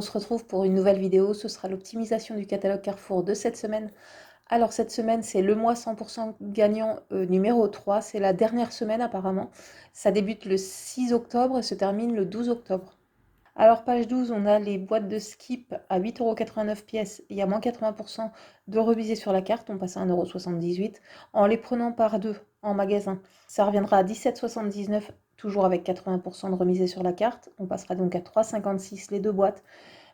se retrouve pour une nouvelle vidéo, ce sera l'optimisation du catalogue Carrefour de cette semaine. Alors cette semaine, c'est le mois 100% gagnant numéro 3, c'est la dernière semaine apparemment. Ça débute le 6 octobre et se termine le 12 octobre. Alors page 12, on a les boîtes de skip à 8,89 € pièce. Il y a moins 80% de remisés sur la carte, on passe à 1,78 €. En les prenant par deux en magasin, ça reviendra à 17,79 €, toujours avec 80% de remisés sur la carte. On passera donc à 3,56 € les deux boîtes.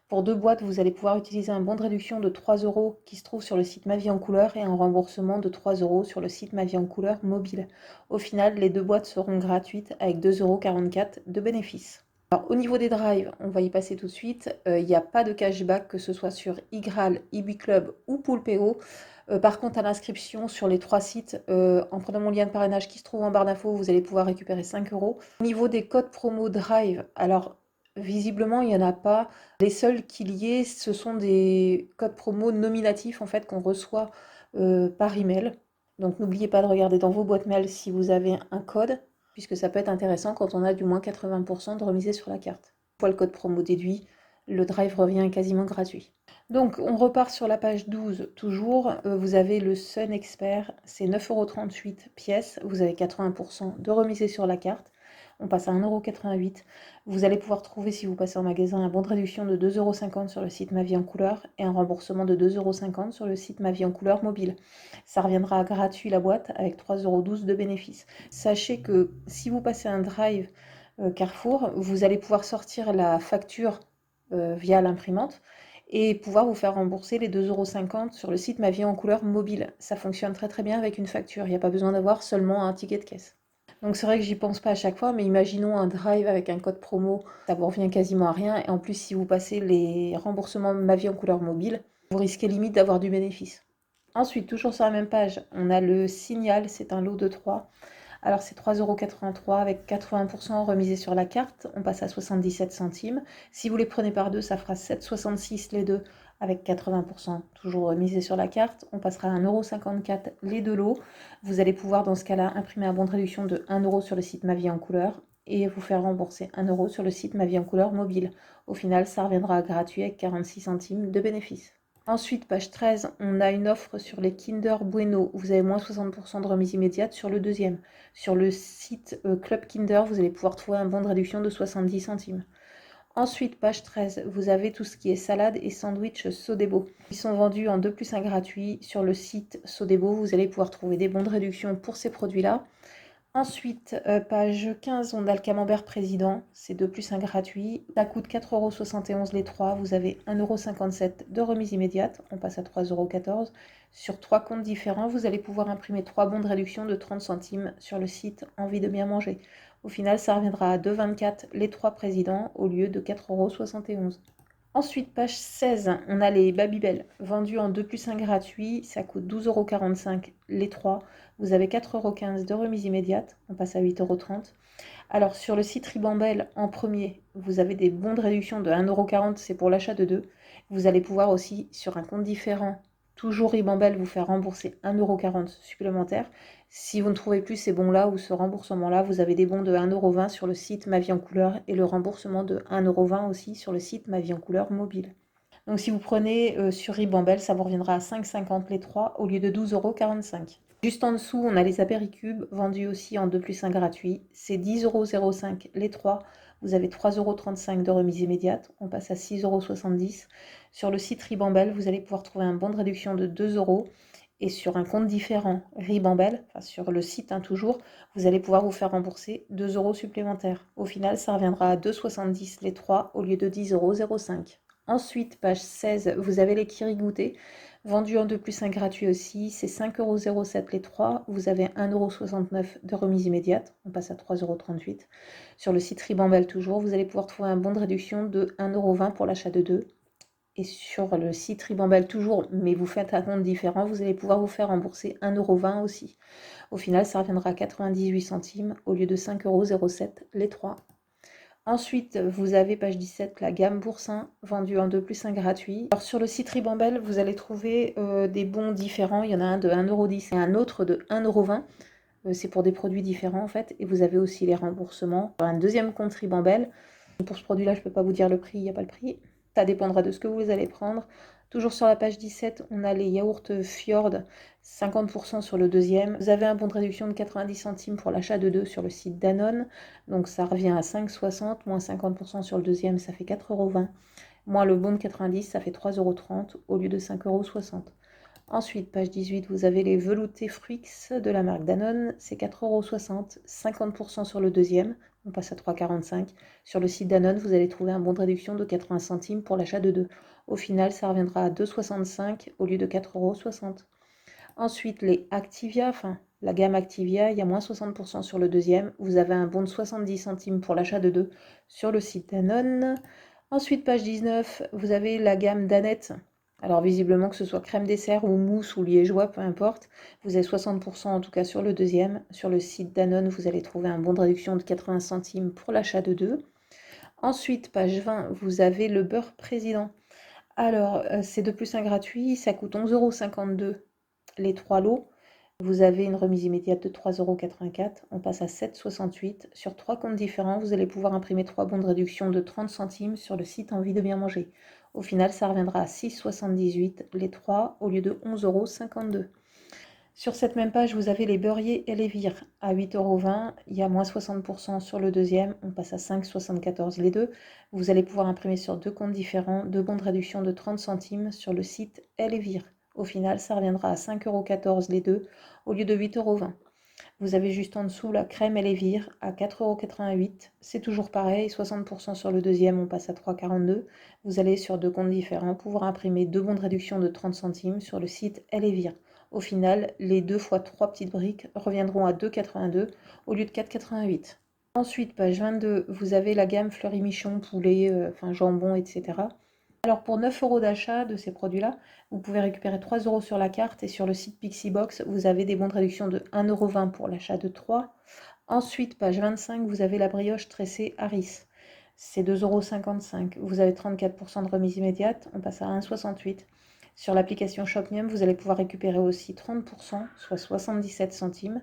Pour deux boîtes, vous allez pouvoir utiliser un bon de réduction de 3 € qui se trouve sur le site Ma Vie en Couleur et un remboursement de 3 € sur le site Ma Vie en Couleur mobile. Au final, les deux boîtes seront gratuites avec 2,44 € de bénéfices. Alors, au niveau des drives, on va y passer tout de suite. Il n'y a pas de cashback, que ce soit sur iGral, eBuy ou Poolpeo. Par contre, à l'inscription sur les trois sites, en prenant mon lien de parrainage qui se trouve en barre d'infos, vous allez pouvoir récupérer 5 €. Au niveau des codes promo Drive, alors visiblement, il n'y en a pas. Les seuls qu'il y ait, ce sont des codes promo nominatifs en fait qu'on reçoit par email. Donc n'oubliez pas de regarder dans vos boîtes mail si vous avez un code, puisque ça peut être intéressant quand on a du moins 80% de remisé sur la carte. Une fois le code promo déduit, le drive revient quasiment gratuit. Donc on repart sur la page 12 toujours, vous avez le Sun Expert, c'est 9,38 € pièce, vous avez 80% de remisé sur la carte, on passe à 1,88 €. Vous allez pouvoir trouver, si vous passez en magasin, un bon de réduction de 2,50 € sur le site Ma Vie en Couleur et un remboursement de 2,50 € sur le site Ma Vie en Couleur mobile. Ça reviendra gratuit la boîte avec 3,12 € de bénéfices. Sachez que si vous passez un drive Carrefour, vous allez pouvoir sortir la facture via l'imprimante et pouvoir vous faire rembourser les 2,50 € sur le site Ma Vie en Couleur mobile. Ça fonctionne très très bien avec une facture, il n'y a pas besoin d'avoir seulement un ticket de caisse. Donc c'est vrai que j'y pense pas à chaque fois, mais imaginons un drive avec un code promo, ça vous revient quasiment à rien. Et en plus, si vous passez les remboursements Ma Vie en Couleur mobile, vous risquez limite d'avoir du bénéfice. Ensuite, toujours sur la même page, on a le Signal, c'est un lot de 3. Alors c'est 3,83 € avec 80% remisé sur la carte, on passe à 77 centimes. Si vous les prenez par deux, ça fera 7,66 € les deux avec 80% toujours remisé sur la carte. On passera à 1,54 € les deux lots. Vous allez pouvoir dans ce cas-là imprimer un bon de réduction de 1 € sur le site Ma Vie en Couleur et vous faire rembourser 1 € sur le site Ma Vie en Couleur mobile. Au final, ça reviendra gratuit avec 46 centimes de bénéfice. Ensuite, page 13, on a une offre sur les Kinder Bueno. Vous avez moins 60% de remise immédiate sur le deuxième. Sur le site Club Kinder, vous allez pouvoir trouver un bon de réduction de 70 centimes. Ensuite, page 13, vous avez tout ce qui est salade et sandwich Sodebo. Ils sont vendus en 2 plus 1 gratuit. Sur le site Sodebo, vous allez pouvoir trouver des bons de réduction pour ces produits-là. Ensuite, page 15, on a le camembert président, c'est 2 plus 1 gratuit. Ça coûte 4,71 € les 3, vous avez 1,57 € de remise immédiate, on passe à 3,14 €. Sur 3 comptes différents, vous allez pouvoir imprimer 3 bons de réduction de 30 centimes sur le site Envie de bien manger. Au final, ça reviendra à 2,24 € les 3 présidents au lieu de 4,71 €. Ensuite, page 16, on a les Babybel, vendus en 2 plus 1 gratuit, ça coûte 12,45 € les 3. Vous avez 4,15 € de remise immédiate, on passe à 8,30 €. Alors sur le site Ribambelle, en premier, vous avez des bons de réduction de 1,40 €, c'est pour l'achat de 2. Vous allez pouvoir aussi, sur un compte différent, toujours Ribambelle, vous faire rembourser 1,40 € supplémentaire. Si vous ne trouvez plus ces bons-là ou ce remboursement-là, vous avez des bons de 1,20 € sur le site Ma Vie en Couleur et le remboursement de 1,20 € aussi sur le site Ma Vie en Couleur mobile. Donc si vous prenez sur Ribambelle, ça vous reviendra à 5,50 € les 3 au lieu de 12,45 €. Juste en dessous, on a les apéricubes vendus aussi en 2 plus 1 gratuit. C'est 10,05 € les 3. Vous avez 3,35 € de remise immédiate. On passe à 6,70 €. Sur le site Ribambelle, vous allez pouvoir trouver un bon de réduction de 2 €. Et sur un compte différent Ribambelle, enfin sur le site toujours, vous allez pouvoir vous faire rembourser 2 € supplémentaires. Au final, ça reviendra à 2,70 € les 3 au lieu de 10,05 €. Ensuite, page 16, vous avez les Kirigoutés, vendus en 2 plus 1 gratuit aussi, c'est 5,07 € les 3, vous avez 1,69 € de remise immédiate, on passe à 3,38 €. Sur le site Ribambelle toujours, vous allez pouvoir trouver un bon de réduction de 1,20 € pour l'achat de 2. Et sur le site Ribambelle toujours, mais vous faites un compte différent, vous allez pouvoir vous faire rembourser 1,20 € aussi. Au final, ça reviendra à 98 centimes au lieu de 5,07 € les 3. Ensuite, vous avez page 17, la gamme Boursin, vendue en 2 plus 1 gratuit. Alors sur le site Ribambelle, vous allez trouver des bons différents. Il y en a un de 1,10 € et un autre de 1,20 €. C'est pour des produits différents en fait. Et vous avez aussi les remboursements. Un deuxième compte Ribambelle. Pour ce produit-là, je ne peux pas vous dire le prix, il n'y a pas le prix. Ça dépendra de ce que vous allez prendre. Toujours sur la page 17, on a les yaourts Fjord, 50% sur le deuxième. Vous avez un bon de réduction de 90 centimes pour l'achat de 2 sur le site Danone. Donc ça revient à 5,60, moins 50% sur le deuxième, ça fait 4,20 €. Moins le bon de 90, ça fait 3,30 € au lieu de 5,60 €. Ensuite, page 18, vous avez les veloutés Fruits de la marque Danone, c'est 4,60 €, 50% sur le deuxième, on passe à 3,45 €. Sur le site Danone, vous allez trouver un bon de réduction de 80 centimes pour l'achat de 2. Au final, ça reviendra à 2,65 € au lieu de 4,60 €. Ensuite, les Activia, enfin la gamme Activia, il y a moins 60% sur le deuxième. Vous avez un bon de 70 centimes pour l'achat de 2 sur le site Danone. Ensuite, page 19, vous avez la gamme Danette. Alors visiblement que ce soit crème dessert ou mousse ou liégeois, peu importe, vous avez 60% en tout cas sur le deuxième. Sur le site Danone, vous allez trouver un bon de réduction de 80 centimes pour l'achat de 2. Ensuite, page 20, vous avez le beurre président. Alors, c'est 2 plus 1 gratuit, ça coûte 11,52 € les 3 lots. Vous avez une remise immédiate de 3,84 €, on passe à 7,68 €. Sur 3 comptes différents, vous allez pouvoir imprimer 3 bons de réduction de 30 centimes sur le site Envie de bien manger. Au final, ça reviendra à 6,78 € les 3 au lieu de 11,52 €. Sur cette même page, vous avez les beurriers et les vires à 8,20 €. Il y a moins 60% sur le deuxième, on passe à 5,74 € les deux. Vous allez pouvoir imprimer sur 2 comptes différents, 2 bons de réduction de 30 centimes sur le site Elevire. Au final, ça reviendra à 5,14 € les deux au lieu de 8,20 €. Vous avez juste en dessous la crème Elevire à 4,88 €. C'est toujours pareil, 60% sur le deuxième, on passe à 3,42 €. Vous allez sur 2 comptes différents pouvoir imprimer 2 bons de réduction de 30 centimes sur le site Elevire. Au final, les 2 fois 3 petites briques reviendront à 2,82 € au lieu de 4,88 €. Ensuite, page 22, vous avez la gamme Fleury Michon, poulet, enfin jambon, etc. Alors pour 9 € d'achat de ces produits-là, vous pouvez récupérer 3 € sur la carte et sur le site Pixibox, vous avez des bons de réduction de 1,20 € pour l'achat de 3. Ensuite, page 25, vous avez la brioche tressée Harris. C'est 2,55 €. Vous avez 34% de remise immédiate, on passe à 1,68 €. Sur l'application Shopmium, vous allez pouvoir récupérer aussi 30%, soit 77 centimes.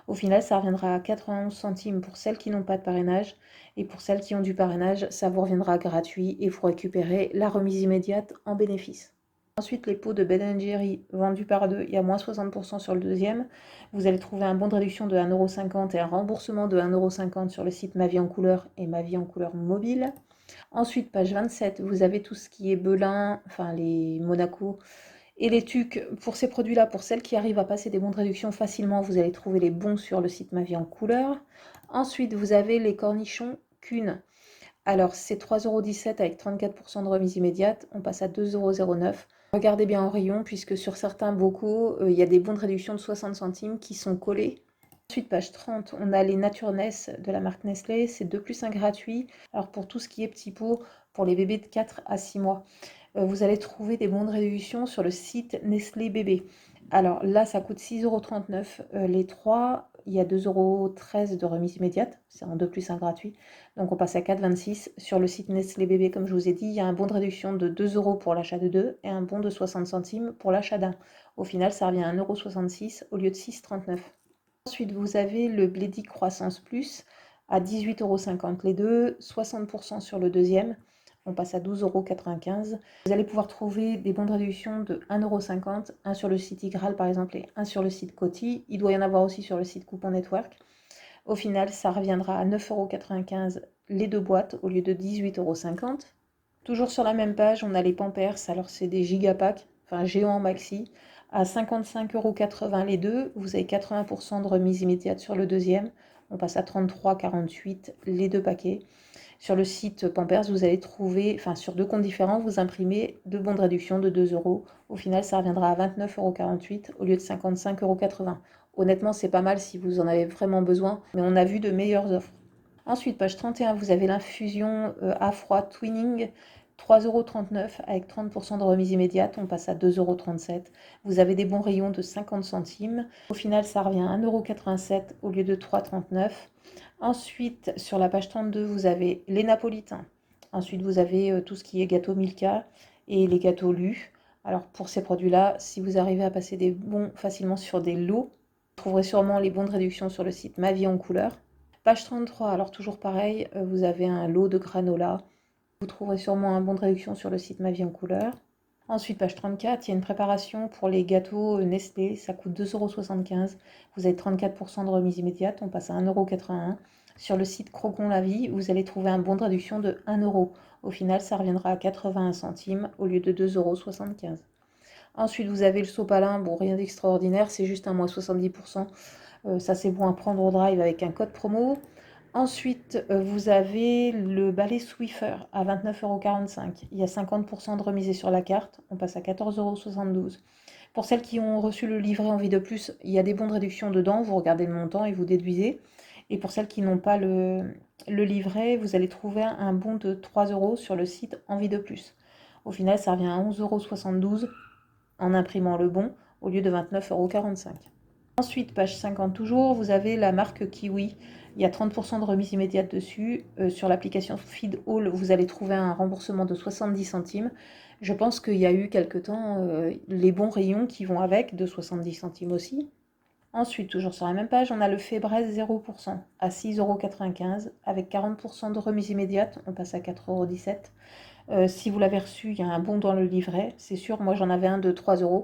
Au final, ça reviendra à 91 centimes pour celles qui n'ont pas de parrainage. Et pour celles qui ont du parrainage, ça vous reviendra gratuit et vous récupérez la remise immédiate en bénéfice. Ensuite, les pots de Ben & Jerry vendus par 2, il y a moins 60% sur le deuxième. Vous allez trouver un bon de réduction de 1,50 € et un remboursement de 1,50 € sur le site Ma Vie en Couleur et Ma Vie en Couleur mobile. Ensuite, page 27, vous avez tout ce qui est Belin, enfin les Monaco et les Tucs. Pour ces produits-là, pour celles qui arrivent à passer des bons de réduction facilement, vous allez trouver les bons sur le site Ma Vie en Couleur. Ensuite, vous avez les cornichons Kuhn. Alors, c'est 3,17 € avec 34% de remise immédiate. On passe à 2,09 €. Regardez bien en rayon, puisque sur certains bocaux, il y a des bons de réduction de 60 centimes qui sont collés. Ensuite, page 30, on a les Naturness de la marque Nestlé. C'est 2 plus 1 gratuit. Alors, pour tout ce qui est petits pots, pour les bébés de 4 à 6 mois, vous allez trouver des bons de réduction sur le site Nestlé Bébé. Alors là, ça coûte 6,39 € les 3. Il y a 2,13 € de remise immédiate. C'est en 2 plus 1 gratuit. Donc on passe à 4,26 € sur le site Nestlé Bébé. Comme je vous ai dit, il y a un bon de réduction de 2 € pour l'achat de 2 et un bon de 60 centimes pour l'achat d'un. Au final, ça revient à 1,66 € au lieu de 6,39 €. Ensuite, vous avez le Blédic Croissance Plus à 18,50 € les deux, 60% sur le deuxième. On passe à 12,95 €. Vous allez pouvoir trouver des bons de réduction de 1,50 €, un sur le site Igral par exemple et un sur le site Coty. Il doit y en avoir aussi sur le site Coupon Network. Au final, ça reviendra à 9,95 € les deux boîtes au lieu de 18,50 €. Toujours sur la même page, on a les Pampers. Alors c'est des gigapacks, enfin géants maxi, à 55,80 € les deux. Vous avez 80% de remise immédiate sur le deuxième. On passe à 33,48 € les deux paquets. Sur le site Pampers, vous allez trouver, enfin sur 2 comptes différents, vous imprimez 2 bons de réduction de 2 €. Au final, ça reviendra à 29,48 € au lieu de 55,80 €. Honnêtement, c'est pas mal si vous en avez vraiment besoin, mais on a vu de meilleures offres. Ensuite, page 31, vous avez l'infusion à froid Twinning, 3,39 € avec 30% de remise immédiate, on passe à 2,37 €. Vous avez des bons rayons de 50 centimes. Au final, ça revient à 1,87 € au lieu de 3,39 €. Ensuite, sur la page 32, vous avez les napolitains. Ensuite, vous avez tout ce qui est gâteau Milka et les gâteaux Lu. Alors, pour ces produits-là, si vous arrivez à passer des bons facilement sur des lots, vous trouverez sûrement les bons de réduction sur le site Ma Vie en Couleur. Page 33, alors toujours pareil, vous avez un lot de granola Vous trouverez sûrement un bon de réduction sur le site Ma Vie en Couleur. Ensuite, page 34, il y a une préparation pour les gâteaux Nestlé, ça coûte 2,75 €. Vous avez 34% de remise immédiate, on passe à 1,81 €. Sur le site Croquons la Vie, vous allez trouver un bon de réduction de 1 €. Au final, ça reviendra à 81 centimes au lieu de 2,75 €. Ensuite, vous avez le sopalin, bon, rien d'extraordinaire, c'est juste un moins 70%. Ça, c'est bon à prendre au drive avec un code promo. Ensuite, vous avez le balai Swiffer à 29,45 €. Il y a 50% de remisé sur la carte, on passe à 14,72 €. Pour celles qui ont reçu le livret Envie de plus, il y a des bons de réduction dedans, vous regardez le montant et vous déduisez. Et pour celles qui n'ont pas le livret, vous allez trouver un bon de 3 € sur le site Envie de plus. Au final, ça revient à 11,72 € en imprimant le bon au lieu de 29,45 €. Ensuite, page 50 toujours, vous avez la marque Kiwi. Il y a 30% de remise immédiate dessus. Sur l'application Feed All, vous allez trouver un remboursement de 70 centimes. Je pense qu'il y a eu quelque temps les bons rayons qui vont avec, de 70 centimes aussi. Ensuite, toujours sur la même page, on a le Febreze 0% à 6,95 € avec 40% de remise immédiate. On passe à 4,17 €. Si vous l'avez reçu, il y a un bon dans le livret. C'est sûr, moi j'en avais un de 3 €.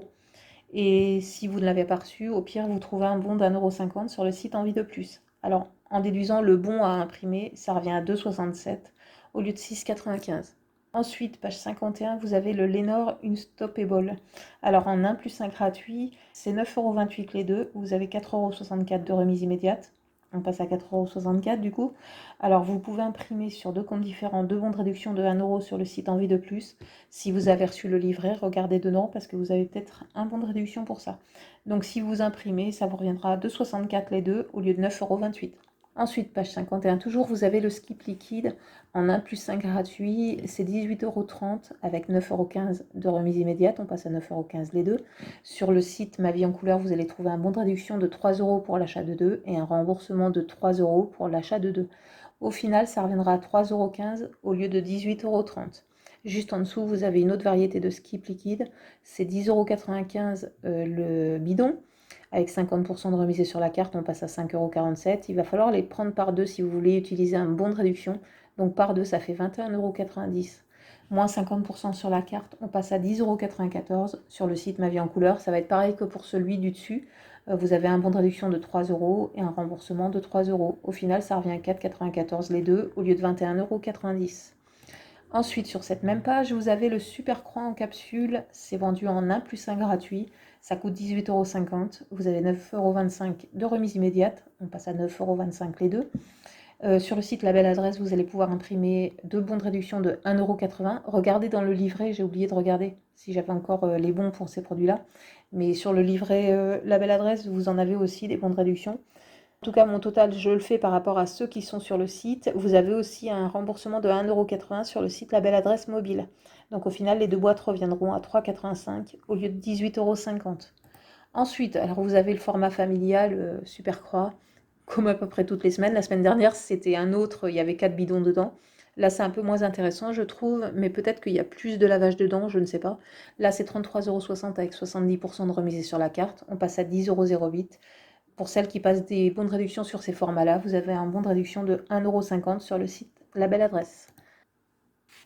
Et si vous ne l'avez pas reçu, au pire, vous trouvez un bon d'1,50 € sur le site Envie de plus. Alors, en déduisant le bon à imprimer, ça revient à 2,67 € au lieu de 6,95 €. Ensuite, page 51, vous avez le Lenor Unstoppable. Alors, en 1 plus 1 gratuit, c'est 9,28 € les deux. Vous avez 4,64 € de remise immédiate. On passe à 4,64 € du coup. Alors, vous pouvez imprimer sur deux comptes différents, deux bons de réduction de 1 € sur le site Envie de plus. Si vous avez reçu le livret, regardez dedans parce que vous avez peut-être un bon de réduction pour ça. Donc, si vous imprimez, ça vous reviendra à 2,64 € les deux au lieu de 9,28 €. Ensuite, page 51, toujours, vous avez le skip liquide en 1 plus 5 gratuit, c'est 18,30 € avec 9,15 € de remise immédiate, on passe à 9,15 € les deux. Sur le site Ma Vie en Couleur, vous allez trouver un bon de réduction de 3 € pour l'achat de deux et un remboursement de 3 € pour l'achat de deux. Au final, ça reviendra à 3,15 € au lieu de 18,30 €. Juste en dessous, vous avez une autre variété de skip liquide, c'est 10,95 € le bidon. Avec 50% de remise sur la carte, on passe à 5,47 €. Il va falloir les prendre par deux si vous voulez utiliser un bon de réduction. Donc par deux, ça fait 21,90 €. Moins 50% sur la carte, on passe à 10,94 € sur le site Ma Vie en Couleur. Ça va être pareil que pour celui du dessus. Vous avez un bon de réduction de 3 € et un remboursement de 3 €. Au final, ça revient à 4,94 € les deux au lieu de 21,90 €. Ensuite, sur cette même page, vous avez le Super Croix en capsule. C'est vendu en 1 plus 1 gratuit. Ça coûte 18,50 €. Vous avez 9,25 € de remise immédiate. On passe à 9,25 € les deux. Sur le site La Belle Adresse, vous allez pouvoir imprimer deux bons de réduction de 1,80 €. Regardez dans le livret, j'ai oublié de regarder si j'avais encore les bons pour ces produits-là. Mais sur le livret La Belle Adresse, vous en avez aussi des bons de réduction. En tout cas, mon total, je le fais par rapport à ceux qui sont sur le site. Vous avez aussi un remboursement de 1,80 € sur le site La Belle Adresse mobile. Donc au final, les deux boîtes reviendront à 3,85 € au lieu de 18,50 €. Ensuite, alors vous avez le format familial Super Croix, comme à peu près toutes les semaines. La semaine dernière, c'était un autre, il y avait 4 bidons dedans. Là, c'est un peu moins intéressant, je trouve, mais peut-être qu'il y a plus de lavage dedans, je ne sais pas. Là, c'est 33,60 € avec 70% de remise sur la carte. On passe à 10,08 €. Pour celles qui passent des bons de réduction sur ces formats-là, vous avez un bon de réduction de 1,50 € sur le site La Belle Adresse.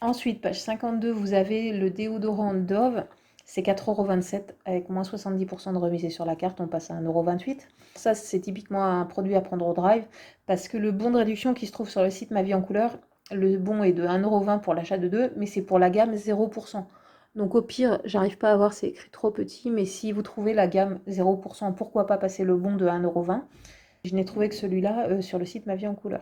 Ensuite, page 52, vous avez le déodorant Dove. C'est 4,27 € avec moins 70% de remise sur la carte, on passe à 1,28 €. Ça, c'est typiquement un produit à prendre au drive parce que le bon de réduction qui se trouve sur le site Ma Vie en Couleur, le bon est de 1,20 € pour l'achat de deux, mais c'est pour la gamme 0%. Donc au pire, j'arrive pas à voir, c'est écrit trop petit, mais si vous trouvez la gamme 0%, pourquoi pas passer le bon de 1,20 €. Je n'ai trouvé que celui-là sur le site Ma Vie en Couleur.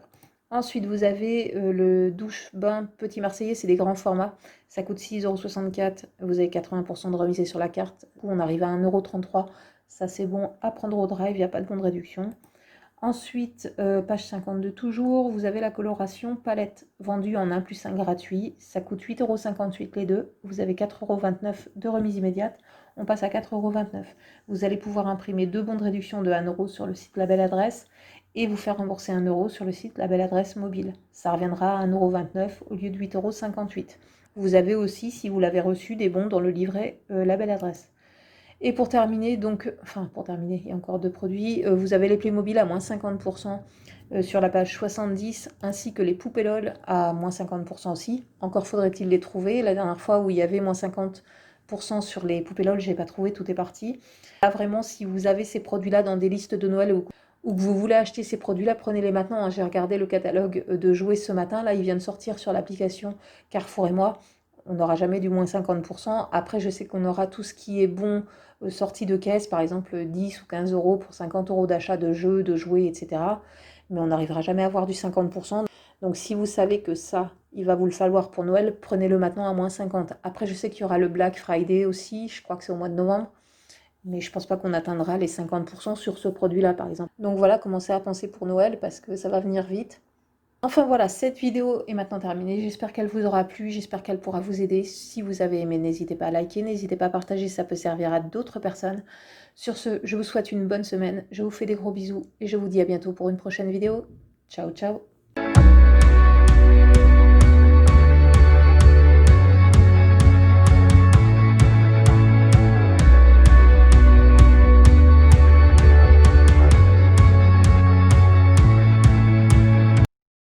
Ensuite, vous avez le douche-bain Petit Marseillais, c'est des grands formats. Ça coûte 6,64 €. Vous avez 80% de remise sur la carte. Du coup, on arrive à 1,33 €. Ça, c'est bon à prendre au drive, il n'y a pas de bon de réduction. Ensuite, page 52 toujours, vous avez la coloration palette vendue en 1 plus 1 gratuit. Ça coûte 8,58 € les deux. Vous avez 4,29 € de remise immédiate. On passe à 4,29 €. Vous allez pouvoir imprimer deux bons de réduction de 1 € sur le site La Belle Adresse et vous faire rembourser 1 € sur le site La Belle Adresse mobile. Ça reviendra à 1,29 € au lieu de 8,58 €. Vous avez aussi, si vous l'avez reçu, des bons dans le livret La Belle Adresse. Et pour terminer, donc, enfin pour terminer, il y a encore 2 produits, vous avez les Playmobil à moins 50% sur la page 70, ainsi que les poupées LOL à moins 50% aussi. Encore faudrait-il les trouver. La dernière fois où il y avait moins 50% sur les poupées LOL, j'ai pas trouvé, tout est parti. Là vraiment, si vous avez ces produits-là dans des listes de Noël ou que vous voulez acheter ces produits-là, prenez-les maintenant, hein. J'ai regardé le catalogue de jouets ce matin, là il vient de sortir sur l'application Carrefour et moi. On n'aura jamais du moins 50%. Après, je sais qu'on aura tout ce qui est bon sorti de caisse, par exemple 10 ou 15 euros pour 50 euros d'achat de jeux, de jouets, etc. Mais on n'arrivera jamais à avoir du 50%. Donc si vous savez que ça, il va vous le falloir pour Noël, prenez-le maintenant à moins 50. Après, je sais qu'il y aura le Black Friday aussi, je crois que c'est au mois de novembre. Mais je pense pas qu'on atteindra les 50% sur ce produit-là, par exemple. Donc voilà, commencez à penser pour Noël parce que ça va venir vite. Enfin voilà, cette vidéo est maintenant terminée. J'espère qu'elle vous aura plu, j'espère qu'elle pourra vous aider. Si vous avez aimé, n'hésitez pas à liker, n'hésitez pas à partager, ça peut servir à d'autres personnes. Sur ce, je vous souhaite une bonne semaine, je vous fais des gros bisous et je vous dis à bientôt pour une prochaine vidéo. Ciao, ciao!